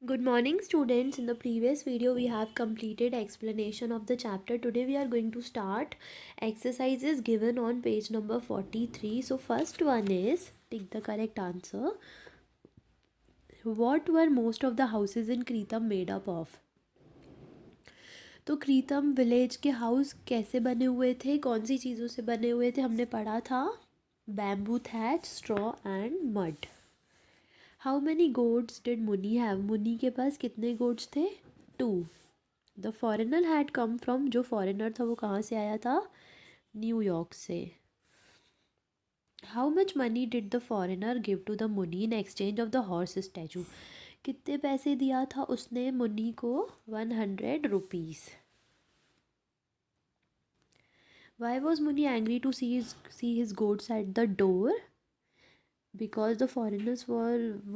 Good morning students. In the previous video we have completed explanation of the chapter. Today we are going to start exercises given on page number 43. So first one is take the correct answer. What were most of the houses in Kritam made up of? तो क्रीतम village के house कैसे बने हुए थे, कौन सी चीज़ों से बने हुए थे, हमने पढ़ा था bamboo thatch, straw and mud. How many gods did Muni have? Muni के पास कितने गोड्स थे? 2. The foreigner had come from, जो फॉरेनर था वो कहाँ से आया था? न्यूयॉर्क से. How much money did the foreigner give to the Muni in exchange of the horse statue? कितने पैसे दिया था उसने मुनी को? 100 rupees. Why was Muni angry to see his gods at the door? Because the foreigners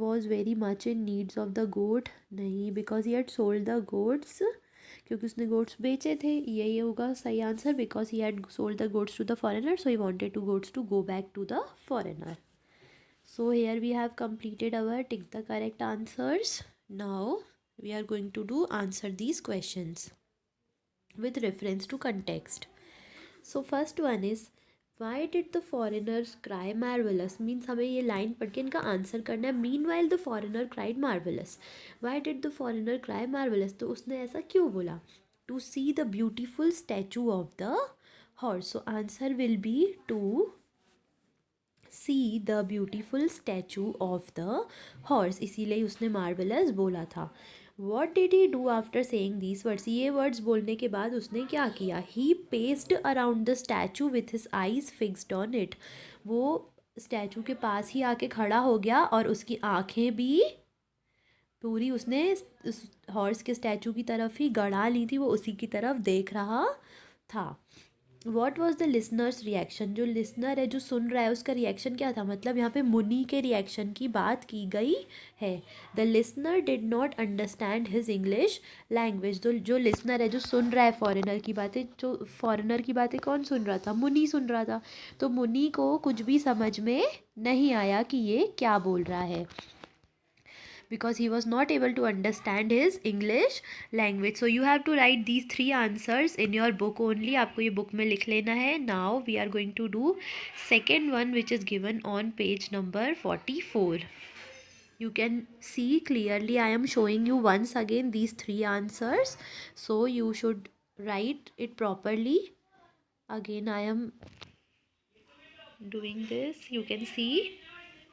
was very much in needs of the goat. नहीं, because he had sold the goats, क्योंकि उसने goats बेचे थे. यही होगा सही answer. Because he had sold the goats to the foreigner, so he wanted to goats to go back to the foreigner. So here we have completed our tick the correct answers. Now we are going to do answer these questions with reference to context. So first one is why did the foreigners cry marvellous? Means हमें ये line पढ़ के इनका answer करना है. Meanwhile the foreigner cried marvellous. Why did the foreigner cry marvellous? तो उसने ऐसा क्यों बोला? To see the beautiful statue of the horse. So answer will be to see the beautiful statue of the horse. इसीलिए उसने marvellous बोला था. What did he do after saying these words? ये वर्ड्स बोलने के बाद उसने क्या किया? He paced around the statue with his eyes fixed on it. वो स्टैचू के पास ही आके खड़ा हो गया और उसकी आंखें भी पूरी उसने हॉर्स के स्टैचू की तरफ ही गड़ा ली थी. वो उसी की तरफ देख रहा था. What was the listeners reaction? जो लिसनर है, जो सुन रहा है, उसका रिएक्शन क्या था? मतलब यहाँ पे मुनी के रिएक्शन की बात की गई है. The listener did not understand his English language. तो जो लिसनर है, जो सुन रहा है फॉरेनर की बातें, जो फॉरेनर की बातें कौन सुन रहा था? मुनी सुन रहा था. तो मुनी को कुछ भी समझ में नहीं आया कि ये क्या बोल रहा है, because he was not able to understand his English language. So you have to write these 3 answers in your book only. आपको ये book में लिख लेना है. Now we are going to do second one, which is given on page number 44. You can see clearly I am showing you once again these 3 answers. So you should write it properly. Again I am doing this. You can see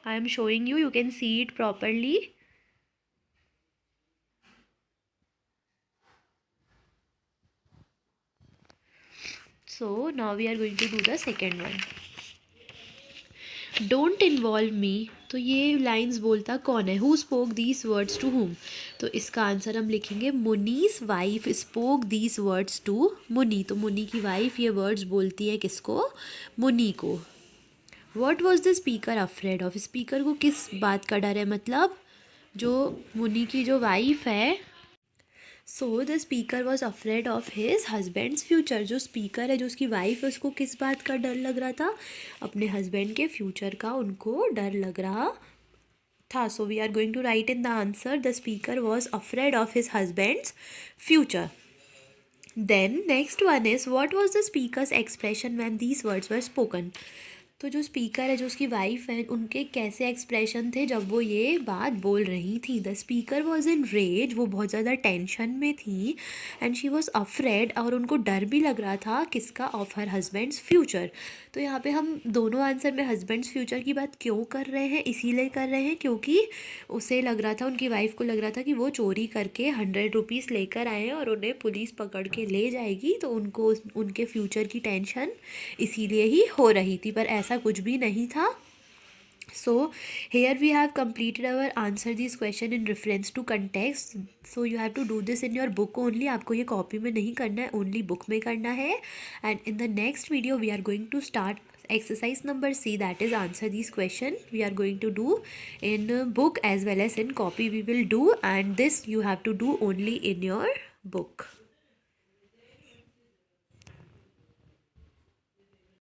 I am showing you. You can see it properly. So now we are going to do the second one. Don't involve me. तो ये lines बोलता कौन है? Who spoke these words to whom? तो इसका answer हम लिखेंगे Muni's wife spoke these words to Muni. तो मुनी की वाइफ ये वर्ड्स बोलती है किसको? मुनी को. What was the speaker afraid of? Speaker को किस बात का डर है? मतलब जो मुनी की जो वाइफ है, so the speaker was afraid of his husband's future. जो स्पीकर है, जो उसकी वाइफ है, उसको किस बात का डर लग रहा था? अपने हस्बैंड के फ्यूचर का उनको डर लग रहा था. So we are going to write in the answer the speaker was afraid of his husband's future. Then next one is what was the speaker's expression when these words were spoken? तो जो speaker है, जो उसकी wife है, उनके कैसे expression थे जब वो ये बात बोल रही थी? The speaker was in rage. वो बहुत ज़्यादा टेंशन में थी. एंड शी वॉज अफ्रेड, और उनको डर भी लग रहा था किसका? Of her husband's future. तो यहाँ पे हम दोनों आंसर में हस्बैंड्स फ्यूचर की बात क्यों कर रहे हैं? इसीलिए कर रहे हैं क्योंकि उसे लग रहा था, उनकी वाइफ को लग रहा था कि वो चोरी करके 100 रुपीज़ लेकर आए हैं और उन्हें पुलिस पकड़ के ले जाएगी. तो उनको उनके फ्यूचर की टेंशन इसीलिए ही हो रही थी, पर ऐसा कुछ भी नहीं था. So here we have completed our answer this question in reference to context. So you have to do this in your book only. आपको ये कॉपी में नहीं करना है, only book में करना है. And in the next video we are going to start exercise number C, that is answer this question. We are going to do in book as well as in copy we will do, and this you have to do only in your book.